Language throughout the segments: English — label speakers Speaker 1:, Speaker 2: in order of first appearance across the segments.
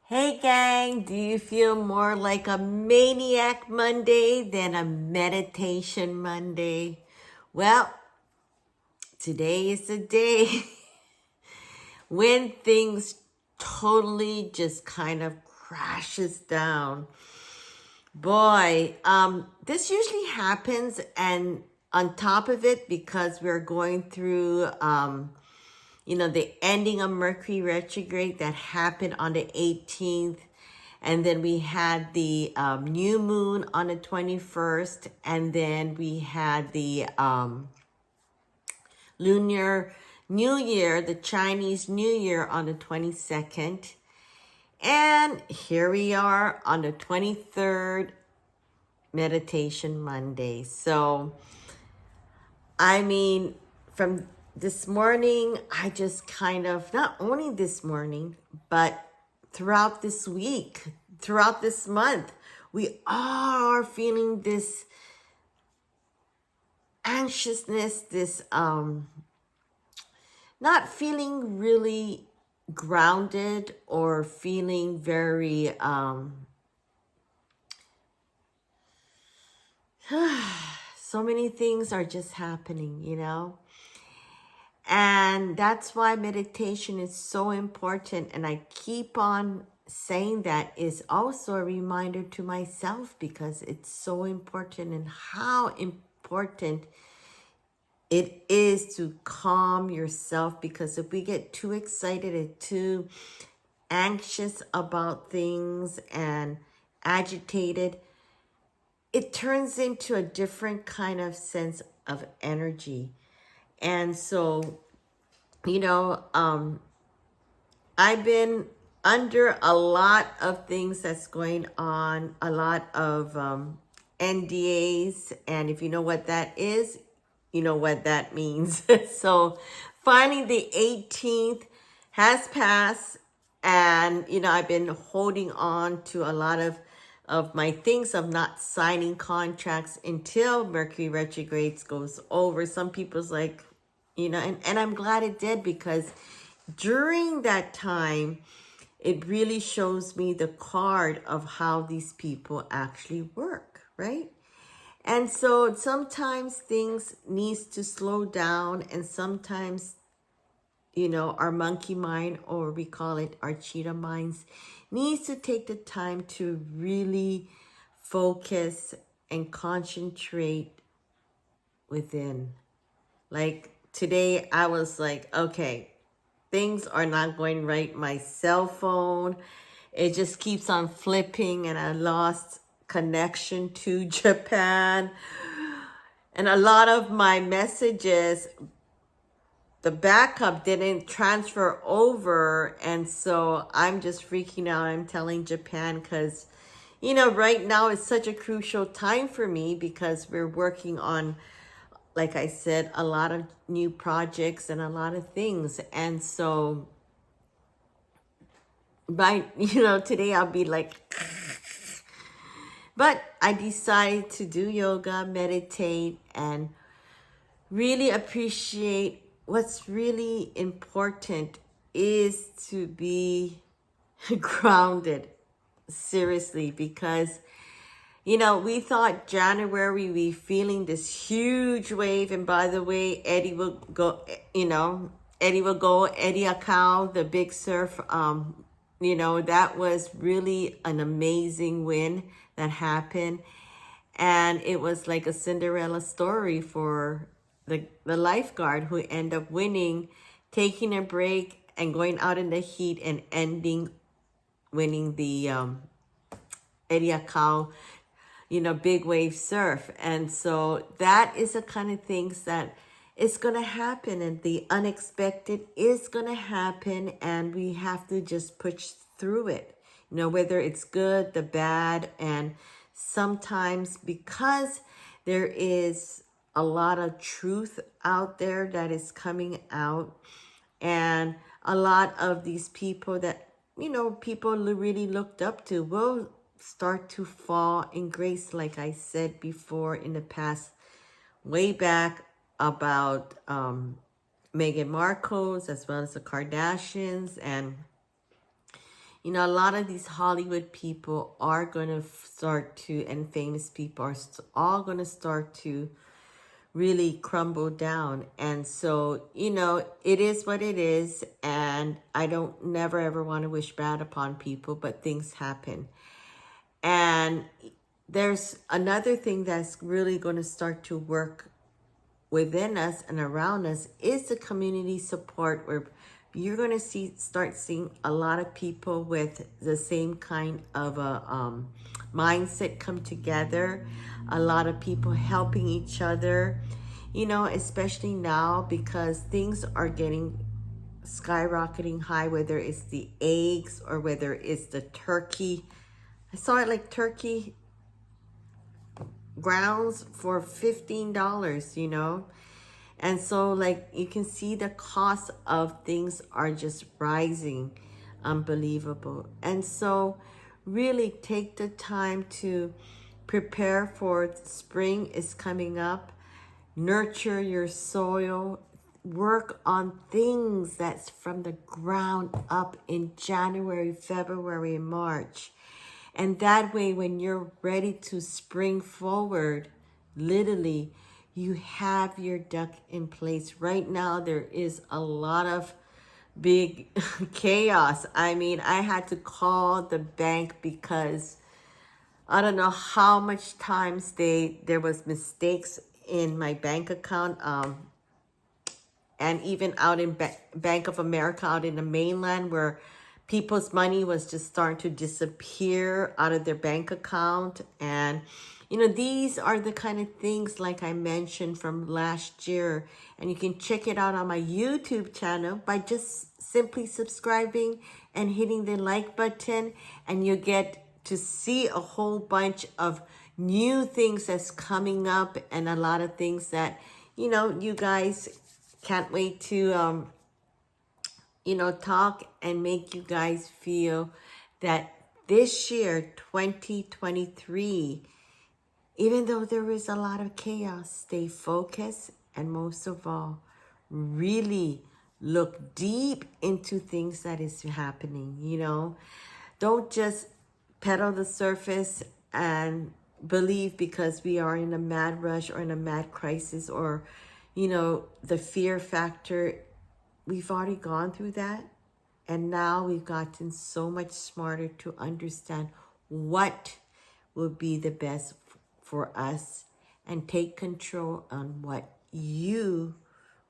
Speaker 1: Hey gang, do you feel more like a maniac Monday than a meditation Monday? Well, today is the day when things totally just kind of crashes down. Boy, this usually happens, and on top of it, because we're going through the ending of Mercury Retrograde that happened on the 18th. And then we had the new moon on the 21st. And then we had the Lunar New Year, the Chinese New Year on the 22nd. And here we are on the 23rd, Meditation Monday. So, I mean, from this morning, I just kind of, not only this morning, but throughout this week, throughout this month, we are feeling this anxiousness, this not feeling really grounded or feeling very so many things are just happening, And that's why meditation is so important. And I keep on saying that is also a reminder to myself because it's so important, and how important it is to calm yourself. Because if we get too excited and too anxious about things and agitated, it turns into a different kind of sense of energy. And so, I've been under a lot of things that's going on, a lot of NDAs. And if you know what that is, you know what that means. So finally, the 18th has passed. And, I've been holding on to a lot of my things of not signing contracts until Mercury retrogrades goes over. Some people's like, and I'm glad it did, because during that time, it really shows me the card of how these people actually work, right? And so sometimes things needs to slow down, and sometimes, our monkey mind, or we call it our cheetah minds, needs to take the time to really focus and concentrate within. Like today, I was like, okay, things are not going right. My cell phone, it just keeps on flipping, and I lost connection to Japan. And a lot of my messages, the backup didn't transfer over. And so I'm just freaking out. I'm telling Japan because, right now is such a crucial time for me, because we're working on, like I said, a lot of new projects and a lot of things. And so today I'll be like, but I decided to do yoga, meditate, and really appreciate what's really important is to be grounded, seriously, because we thought January we feeling this huge wave. And by the way, Eddie will go, Eddie Akau, the big surf, that was really an amazing win that happened. And it was like a Cinderella story for the lifeguard, who ended up winning, taking a break and going out in the heat and winning the Eddie Akau, big wave surf. And so that is the kind of things that is going to happen, and the unexpected is going to happen, and we have to just push through it, whether it's good, the bad. And sometimes, because there is a lot of truth out there that is coming out, and a lot of these people that, people really looked up to will start to fall in grace, like I said before in the past, way back, about Meghan Markle's as well as the Kardashians. And, A lot of these Hollywood people are going to start to, and famous people are all going to start to really crumble down. And so, it is what it is. And I don't never ever want to wish bad upon people, but things happen. And there's another thing that's really going to start to work within us and around us is the community support, where you're going to start seeing a lot of people with the same kind of a mindset come together, a lot of people helping each other, especially now because things are getting skyrocketing high, whether it's the eggs or whether it's the turkey. I saw it like turkey grounds for $15, And so like you can see the cost of things are just rising, unbelievable. And so really take the time to prepare for spring is coming up. Nurture your soil. Work on things that's from the ground up in January, February, March. And that way, when you're ready to spring forward, literally, you have your duck in place. Right now, there is a lot of big chaos. I mean, I had to call the bank because I don't know how much times there was mistakes in my bank account. And even out in Bank of America, out in the mainland, where people's money was just starting to disappear out of their bank account. And, these are the kind of things, like I mentioned, from last year. And you can check it out on my YouTube channel by just simply subscribing and hitting the like button. And you get to see a whole bunch of new things that's coming up, and a lot of things that, you guys can't wait to, talk and make you guys feel that this year, 2023, even though there is a lot of chaos, stay focused, and most of all, really look deep into things that is happening, Don't just pedal the surface and believe because we are in a mad rush or in a mad crisis, or the fear factor. We've already gone through that. And now we've gotten so much smarter to understand what will be the best for us, and take control on what you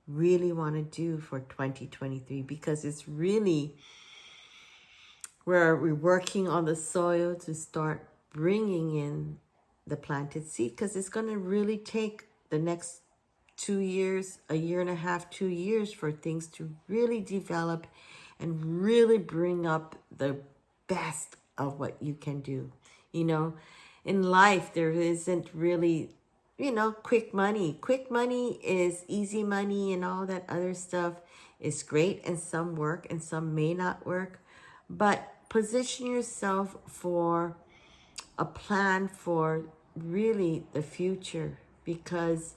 Speaker 1: really want to do for 2023, because it's really where we're working on the soil to start bringing in the planted seed, because it's going to really take the next 2 years, a year and a half, 2 years for things to really develop and really bring up the best of what you can do. In life, there isn't really, quick money. Quick money is easy money, and all that other stuff is great, and some work and some may not work. But position yourself for a plan for really the future, because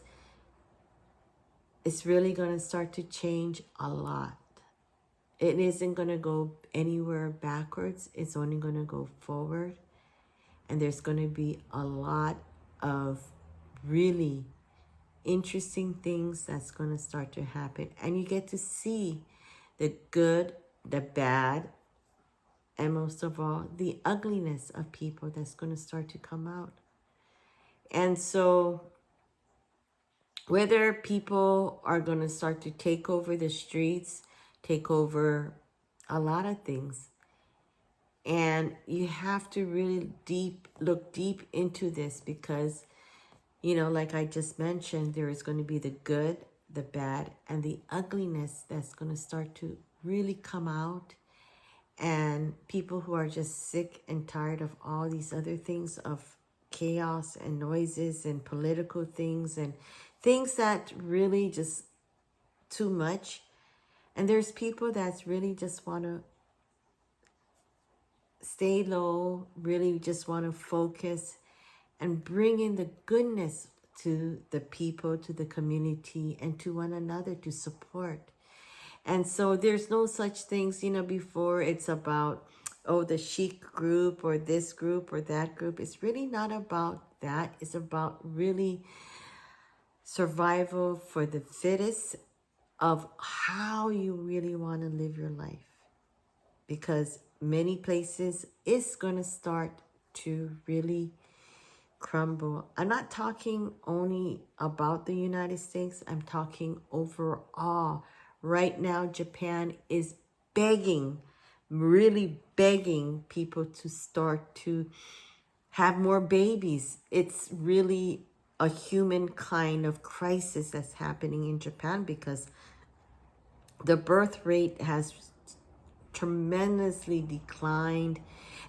Speaker 1: it's really going to start to change a lot. It isn't going to go anywhere backwards. It's only going to go forward. And there's going to be a lot of really interesting things that's going to start to happen. And you get to see the good, the bad, and most of all, the ugliness of people that's going to start to come out. And so whether people are going to start to take over the streets, take over a lot of things. And you have to really look deep into this, because, like I just mentioned, there is going to be the good, the bad, and the ugliness that's going to start to really come out. And people who are just sick and tired of all these other things, of chaos and noises and political things and things that really just too much. And there's people that's really just want to stay low, really just want to focus and bring in the goodness to the people, to the community, and to one another, to support. And so there's no such things, before it's about oh, the chic group or this group or that group. It's really not about that. It's about really survival for the fittest of how you really want to live your life. Because many places it's going to start to really crumble. I'm not talking only about the United States. I'm talking overall. Right now, Japan is begging, really begging people to start to have more babies. It's really a human kind of crisis that's happening in Japan because the birth rate has tremendously declined,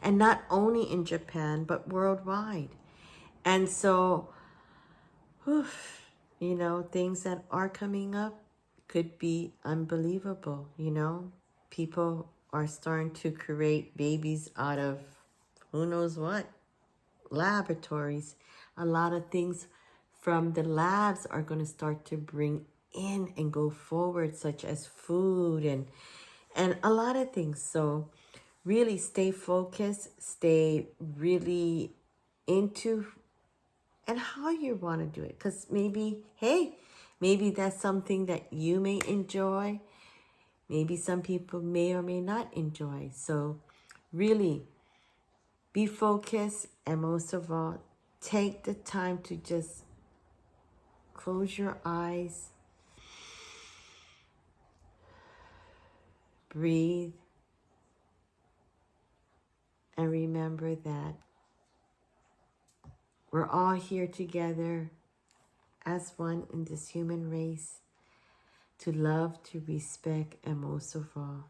Speaker 1: and not only in Japan but worldwide. And so, you know, things that are coming up could be unbelievable. You know, people are starting to create babies out of who knows what laboratories. A lot of things from the labs are going to start to bring in and go forward, such as food and a lot of things. So really stay focused, stay really into and how you want to do it. Because maybe, hey, maybe that's something that you may enjoy. Maybe some people may or may not enjoy. So really be focused, and most of all, take the time to just close your eyes, breathe, and remember that we're all here together as one in this human race to love, to respect, and most of all,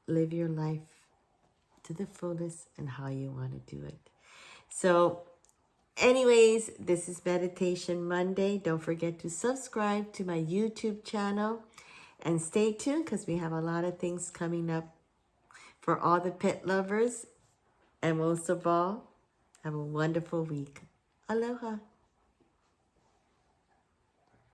Speaker 1: live your life to the fullest and how you want to do it. So anyways, this is Meditation Monday. Don't forget to subscribe to my YouTube channel and stay tuned because we have a lot of things coming up for all the pet lovers. And most of all, have a wonderful week. Aloha.